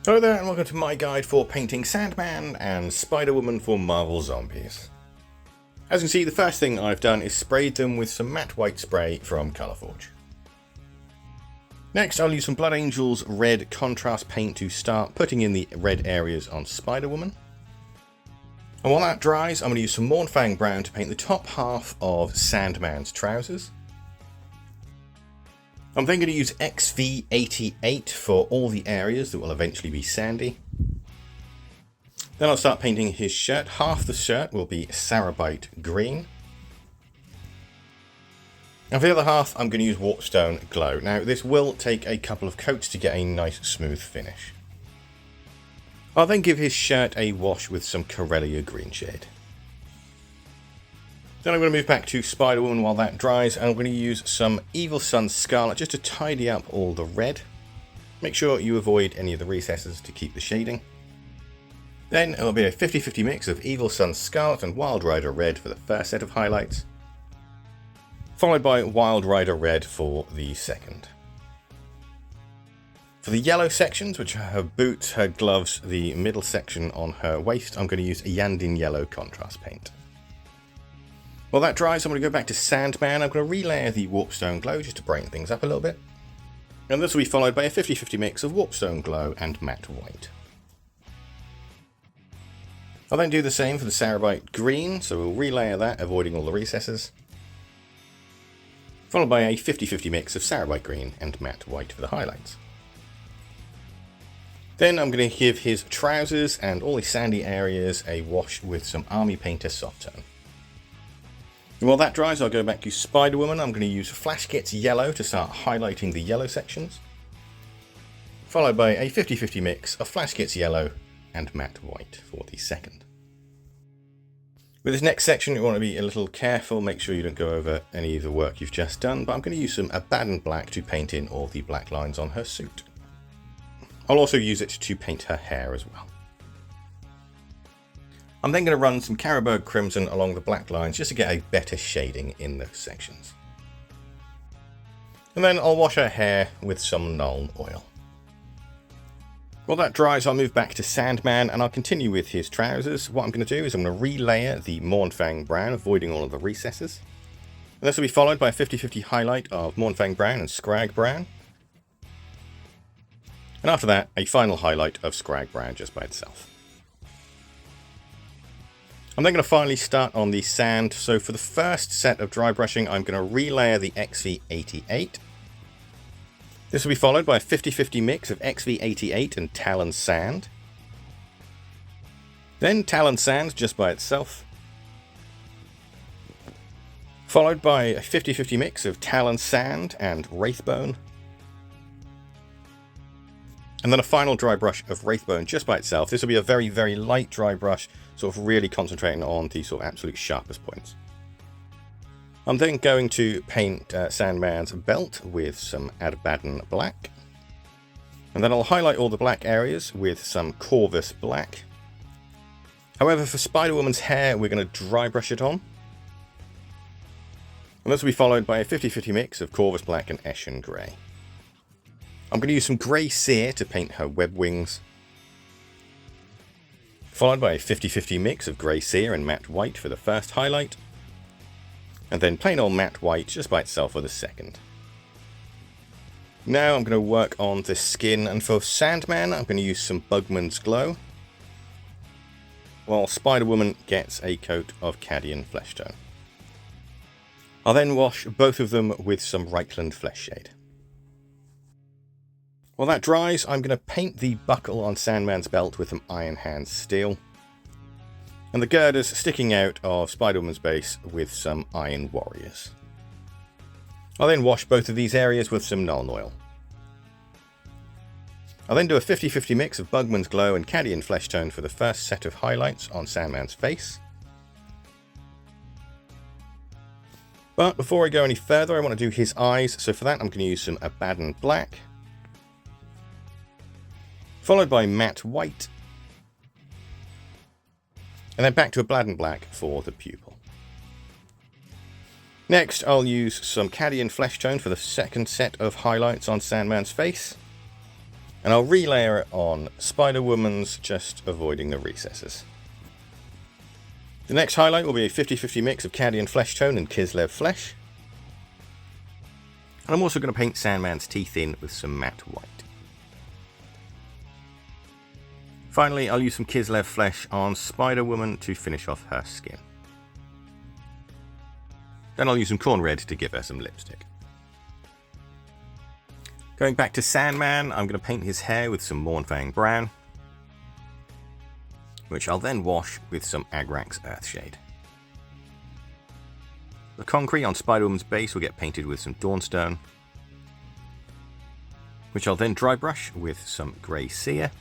Hello there and welcome to my guide for painting Sandman and Spider-Woman for Marvel Zombies. As you can see, the first thing I've done is sprayed them with some matte white spray from Colourforge. Next I'll use some Blood Angel's red contrast paint to start putting in the red areas on Spider-Woman. And while that dries, I'm going to use some Mornfang brown to paint the top half of Sandman's trousers. I'm then going to use XV88 for all the areas that will eventually be sandy. Then I'll start painting his shirt. Half the shirt will be Sarabite green. And for the other half, I'm going to use Warpstone Glow. Now, this will take a couple of coats to get a nice smooth finish. I'll then give his shirt a wash with some Corellia green shade. Then I'm going to move back to Spider-Woman while that dries, and I'm going to use some Evil Sun Scarlet just to tidy up all the red. Make sure you avoid any of the recesses to keep the shading. Then it'll be a 50-50 mix of Evil Sun Scarlet and Wild Rider Red for the first set of highlights, followed by Wild Rider Red for the second. For the yellow sections, which are her boots, her gloves, the middle section on her waist, I'm going to use a Yandin Yellow contrast paint. While that dries, I'm going to go back to Sandman. I'm going to relayer the Warpstone Glow just to brighten things up a little bit. And this will be followed by a 50-50 mix of Warpstone Glow and Matte White. I'll then do the same for the Sarabite Green, so we'll relayer that, avoiding all the recesses. Followed by a 50-50 mix of Sarabite Green and Matte White for the highlights. Then I'm going to give his trousers and all the sandy areas a wash with some Army Painter Soft Tone. And while that dries, I'll go back to Spider-Woman. I'm going to use Flash Gets Yellow to start highlighting the yellow sections, followed by a 50-50 mix of Flash Gets Yellow and Matte White for the second. With this next section, you want to be a little careful, make sure you don't go over any of the work you've just done, but I'm going to use some Abaddon Black to paint in all the black lines on her suit. I'll also use it to paint her hair as well. I'm then going to run some Carroburg Crimson along the black lines just to get a better shading in those sections. And then I'll wash her hair with some Nuln Oil. While that dries, I'll move back to Sandman and I'll continue with his trousers. What I'm going to do is I'm going to relayer the Mornfang Brown, avoiding all of the recesses. And this will be followed by a 50-50 highlight of Mornfang Brown and Scrag Brown. And after that, a final highlight of Scrag Brown just by itself. I'm then going to finally start on the sand, so for the first set of dry brushing I'm going to relayer the XV88. This will be followed by a 50-50 mix of XV88 and Talon Sand. Then Talon Sand just by itself. Followed by a 50-50 mix of Talon Sand and Wraithbone. And then a final dry brush of Wraithbone just by itself. This will be a very, very light dry brush, sort of really concentrating on the sort of absolute sharpest points. I'm then going to paint Sandman's belt with some Abaddon Black. And then I'll highlight all the black areas with some Corvus Black. However, for Spider-Woman's hair, we're going to dry brush it on. And this will be followed by a 50-50 mix of Corvus Black and Eshin Grey. I'm going to use some Grey Seer to paint her web wings, followed by a 50-50 mix of Grey Seer and Matte White for the first highlight, and then plain old Matte White just by itself for the second. Now I'm going to work on the skin, and for Sandman I'm going to use some Bugman's Glow, while Spider-Woman gets a coat of Cadian Flesh Tone. I'll then wash both of them with some Reichland Flesh Shade. While that dries, I'm going to paint the buckle on Sandman's belt with some Iron Hands Steel, and the girders sticking out of Spider-Woman's base with some Iron Warriors. I'll then wash both of these areas with some Nuln Oil. I'll then do a 50-50 mix of Bugman's Glow and Cadian Flesh Tone for the first set of highlights on Sandman's face. But before I go any further, I want to do his eyes, so for that I'm going to use some Abaddon Black, followed by Matte White, and then back to Abaddon Black for the pupil. Next, I'll use some Cadian Flesh Tone for the second set of highlights on Sandman's face. And I'll relayer it on Spider-Woman's, just avoiding the recesses. The next highlight will be a 50-50 mix of Cadian Flesh Tone and Kislev Flesh. And I'm also going to paint Sandman's teeth in with some matte white. Finally, I'll use some Kislev Flesh on Spider-Woman to finish off her skin. Then I'll use some Corn Red to give her some lipstick. Going back to Sandman, I'm going to paint his hair with some Mornfang Brown, which I'll then wash with some Agrax Earthshade. The concrete on Spider-Woman's base will get painted with some Dawnstone, which I'll then dry brush with some Grey Seer.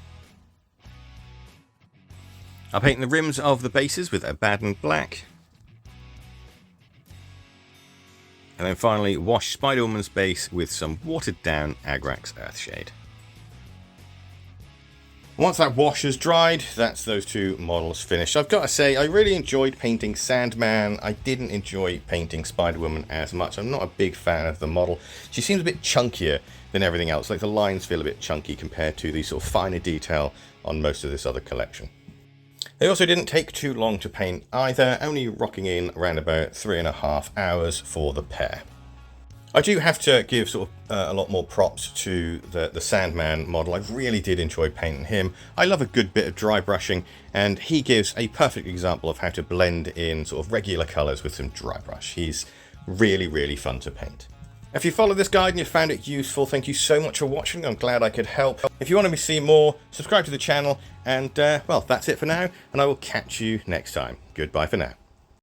I'll paint the rims of the bases with Abaddon Black. And then finally wash Spider-Woman's base with some watered down Agrax Earthshade. Once that wash has dried, that's those two models finished. I've got to say, I really enjoyed painting Sandman. I didn't enjoy painting Spider-Woman as much. I'm not a big fan of the model. She seems a bit chunkier than everything else. Like the lines feel a bit chunky compared to the sort of finer detail on most of this other collection. They also didn't take too long to paint either, only rocking in around about 3.5 hours for the pair. I do have to give sort of a lot more props to the Sandman model. I really did enjoy painting him. I love a good bit of dry brushing, and he gives a perfect example of how to blend in sort of regular colours with some dry brush. He's really, really fun to paint. If you followed this guide and you found it useful, thank you so much for watching. I'm glad I could help. If you want to see more, subscribe to the channel, and well, that's it for now, and I will catch you next time. Goodbye for now.